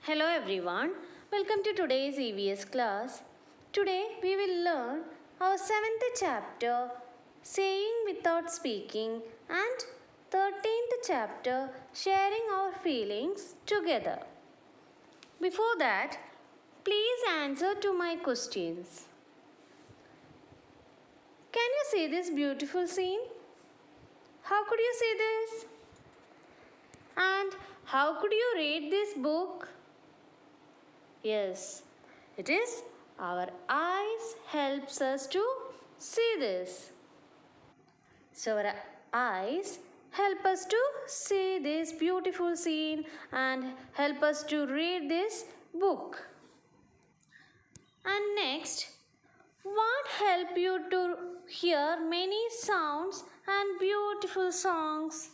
Hello everyone, welcome to today's EVS class. Today we will learn our 7th chapter, Saying Without Speaking, and 13th chapter, Sharing Our Feelings Together. Before that, please answer to my questions. Can you see this beautiful scene? How could you see this? And how could you read this book? Yes, it is our eyes helps us to see this. So our eyes help us to see this beautiful scene and help us to read this book. And next, what help you to hear many sounds and beautiful songs?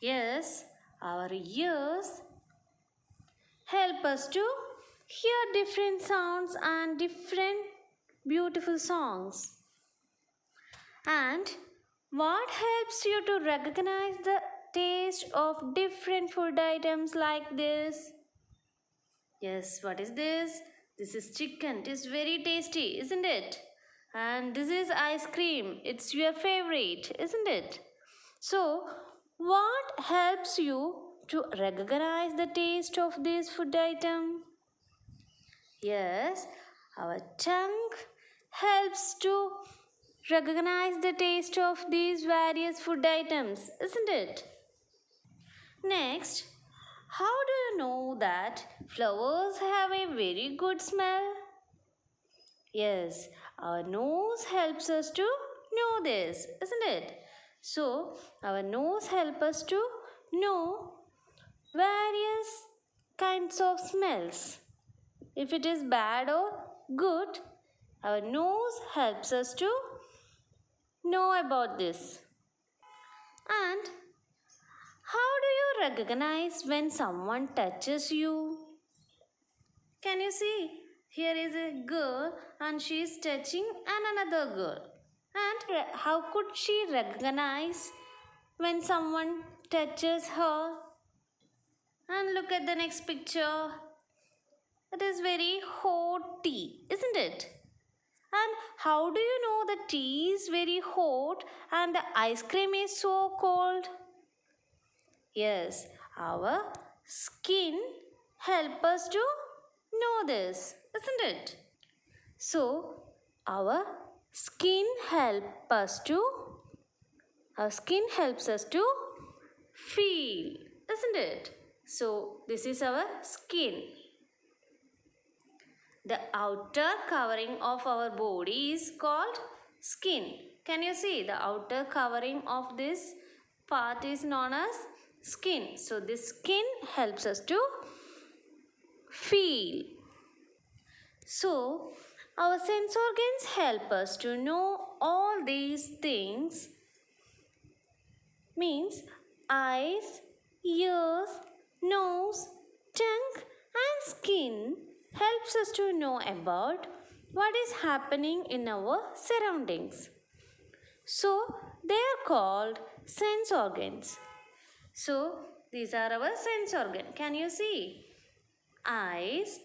Yes, our ears help us to hear different sounds and different beautiful songs. And what helps you to recognize the taste of different food items like this? Yes, what is this? This is chicken. It is very tasty, isn't it? And this is ice cream. It's your favorite, isn't it? So, what helps you to recognize the taste of this food item? Yes, our tongue helps to recognize the taste of these various food items, isn't it? Next, how do you know that flowers have a very good smell? Yes, our nose helps us to know this, isn't it? So, our nose helps us to know various kinds of smells. If it is bad or good, our nose helps us to know about this. And how do you recognize when someone touches you? Can you see? Here is a girl and she is touching another girl. And how could she recognize when someone touches her? And look at the next picture. It is very hot tea, isn't it? And how do you know the tea is very hot and the ice cream is so cold? Yes, our skin help us to know this, isn't it? So, our skin help us to our skin helps us to feel, isn't it? So, this is our skin. The outer covering of our body is called skin. Can you see? The outer covering of this part is known as skin. So, this skin helps us to feel. So, our sense organs help us to know all these things. Means eyes, ears, nose, tongue and skin helps us to know about what is happening in our surroundings. So, they are called sense organs. So, these are our sense organs. Can you see? Eyes,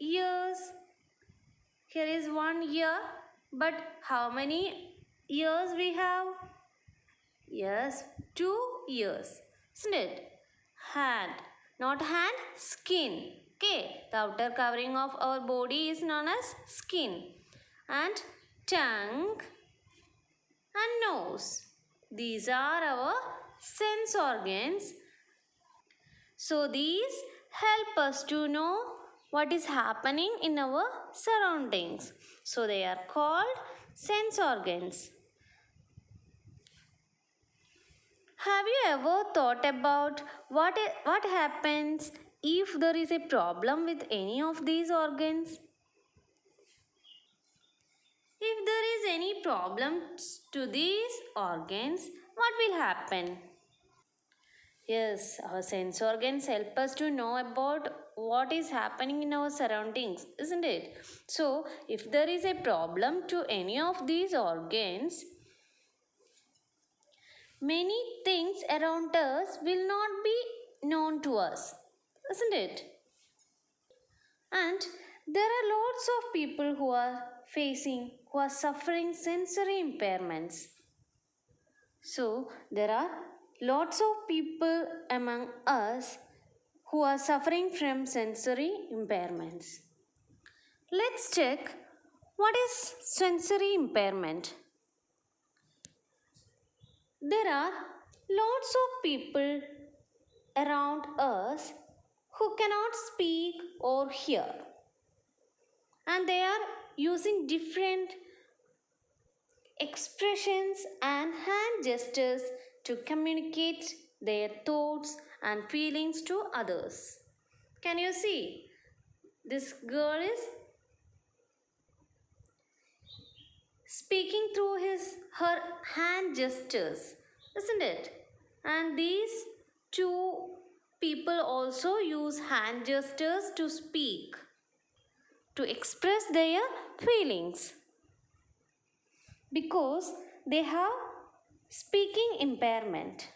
ears. Here is one ear, but how many ears we have? Yes, 2 ears, isn't it? Hand, not hand, skin. Okay, the outer covering of our body is known as skin. And tongue and nose. These are our sense organs. So these help us to know what is happening in our surroundings. So they are called sense organs. Have you ever thought about what happens if there is a problem with any of these organs? If there is any problems to these organs, what will happen? Yes, our sense organs help us to know about what is happening in our surroundings, isn't it? So, if there is a problem to any of these organs, many things around us will not be known to us, isn't it? And there are lots of people who are suffering sensory impairments. So there are lots of people among us who are suffering from sensory impairments. Let's check what is sensory impairment. There are lots of people around us who cannot speak or hear, and they are using different expressions and hand gestures to communicate their thoughts and feelings to others. Can you see? This girl is speaking through her hand gestures, isn't it? And these two people also use hand gestures to speak, to express their feelings, because they have speaking impairment.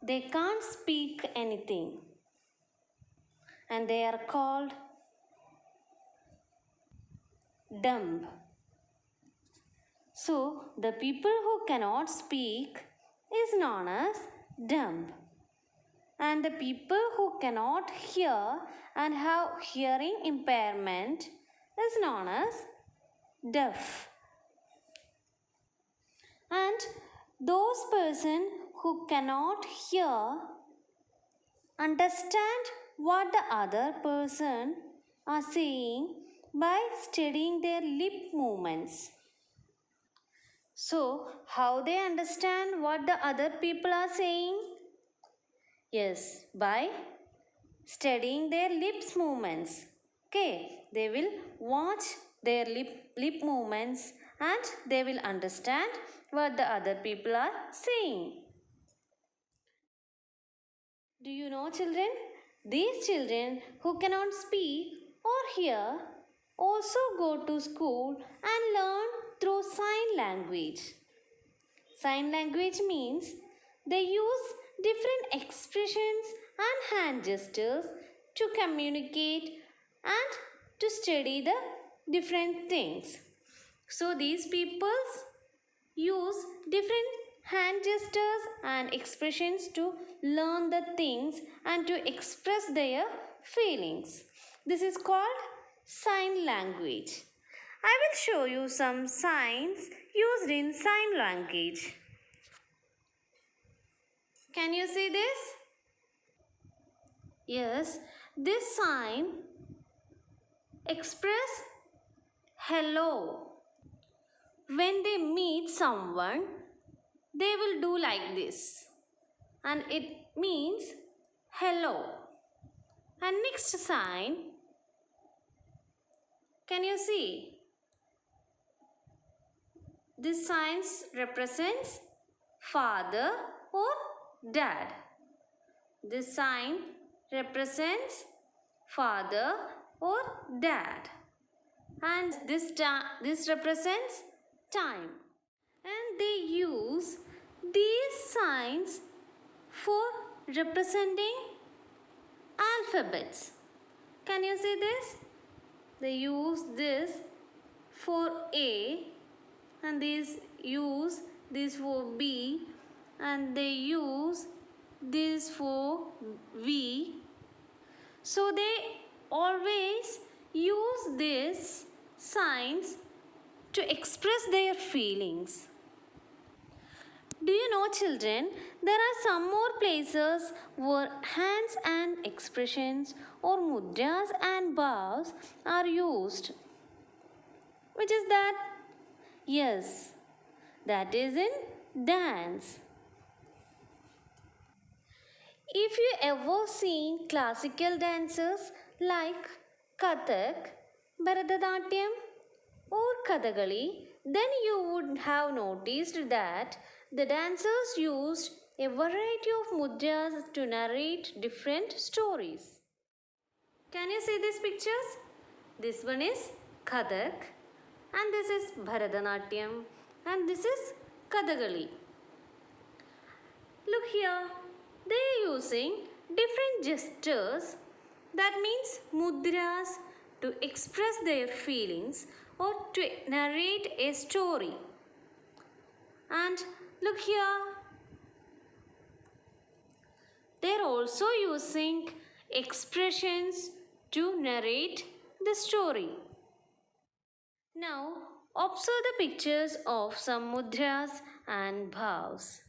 They can't speak anything, and they are called dumb. So the people who cannot speak is known as dumb, and the people who cannot hear and have hearing impairment is known as deaf. And those person who cannot hear understand what the other person are saying by studying their lip movements. So, how they understand what the other people are saying? Yes, by studying their lips movements. Okay, they will watch their lip movements and they will understand what the other people are saying. Do you know, children? These children who cannot speak or hear also go to school and learn through sign language. Sign language means they use different expressions and hand gestures to communicate and to study the different things. So these people use different hand gestures and expressions to learn the things and to express their feelings. This is called sign language. I will show you some signs used in sign language. Can you see this? Yes, this sign express hello. When they meet someone, they will do like this, and it means hello. And next sign, can you see? This sign represents father or dad. This sign represents father or dad, and this represents time. And they use these signs for representing alphabets. Can you see this? They use this for A, and these use this for B, and they use this for V. So they always use these signs to express their feelings. Do you know, children, there are some more places where hands and expressions or mudras and bows are used. Which is that? Yes, that is in dance. If you ever seen classical dances like Kathak, Bharatanatyam or Kathakali, then you would have noticed that the dancers used a variety of mudras to narrate different stories. Can you see these pictures? This one is Kathak, and this is Bharatanatyam, and this is Kathakali. Look here, they are using different gestures, that means mudras, to express their feelings or to narrate a story. And look here, they're also using expressions to narrate the story. Now, observe the pictures of some mudras and bhavs.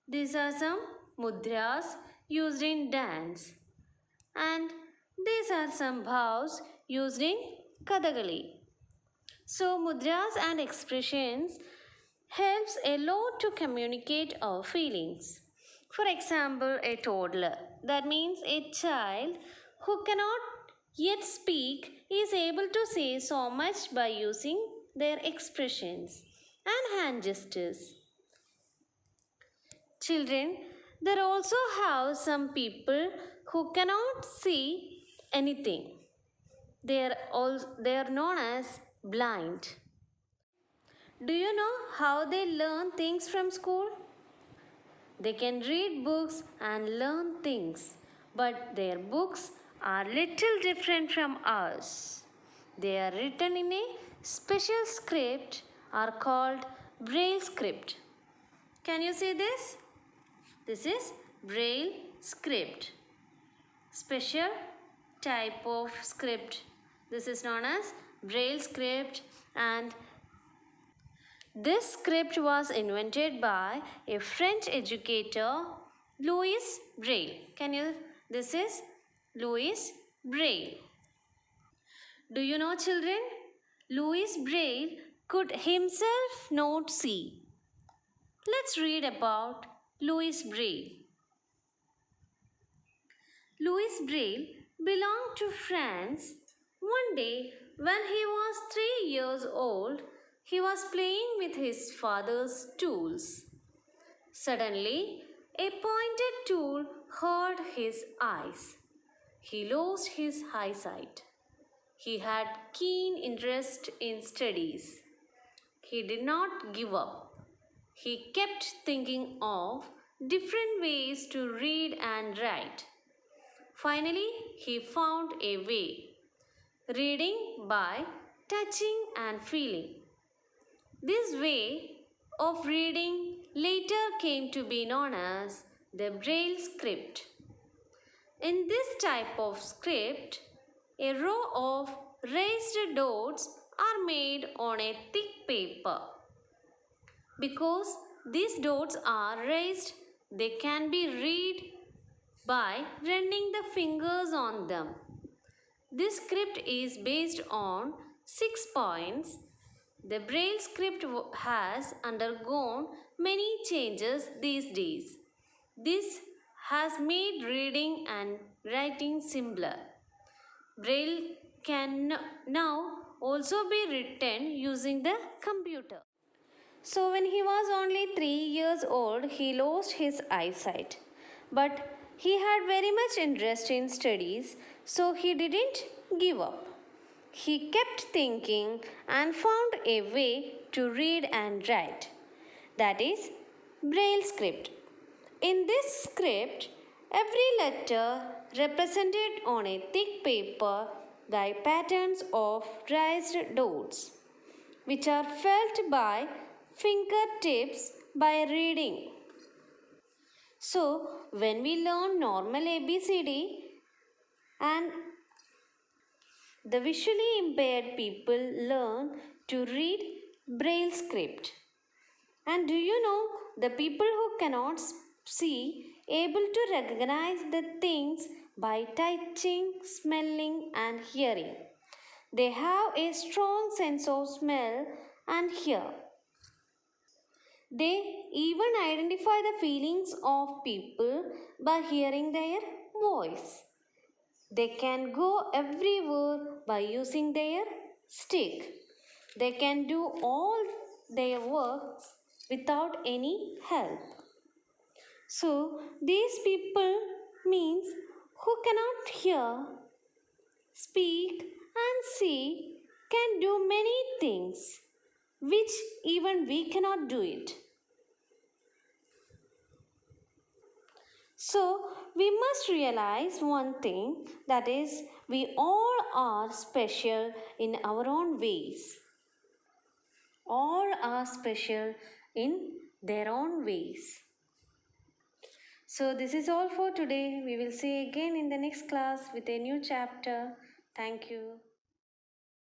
These are some mudras used in dance, and these are some bhavs used in Kathakali. So, mudras and expressions helps a lot to communicate our feelings. For example, a toddler, that means a child who cannot yet speak, is able to say so much by using their expressions and hand gestures. Children, there also have some people who cannot see anything. They are known as blind. Do you know how they learn things from school? They can read books and learn things, but their books are little different from ours. They are written in a special script are called Braille script. Can you see this? This is Braille script. Special type of script. This is known as Braille script, and this script was invented by a French educator, Louis Braille. This is Louis Braille. Do you know, children? Louis Braille could himself not see. Let's read about Louis Braille. Louis Braille belonged to France. One day, when he was 3 years old, he was playing with his father's tools. Suddenly, a pointed tool hurt his eyes. He lost his eyesight. He had keen interest in studies. He did not give up. He kept thinking of different ways to read and write. Finally, he found a way. Reading by touching and feeling. This way of reading later came to be known as the Braille script. In this type of script, a row of raised dots are made on a thick paper. Because these dots are raised, they can be read by running the fingers on them. This script is based on 6 points. The Braille script has undergone many changes these days. This has made reading and writing simpler. Braille can now also be written using the computer. So when he was only 3 years old, he lost his eyesight. But he had very much interest in studies, so he didn't give up. He kept thinking and found a way to read and write. That is Braille script. In this script, every letter represented on a thick paper by patterns of raised dots, which are felt by fingertips by reading. So, when we learn normal ABCD, and the visually impaired people learn to read Braille script. And do you know, the people who cannot see able to recognize the things by touching, smelling and hearing. They have a strong sense of smell and hear. They even identify the feelings of people by hearing their voice. They can go everywhere by using their stick. They can do all their works without any help. So, these people means who cannot hear, speak and see can do many things which even we cannot do it. So we must realize one thing, that is, we all are special in our own ways. All are special in their own ways. So this is all for today. We will see again in the next class with a new chapter. Thank you.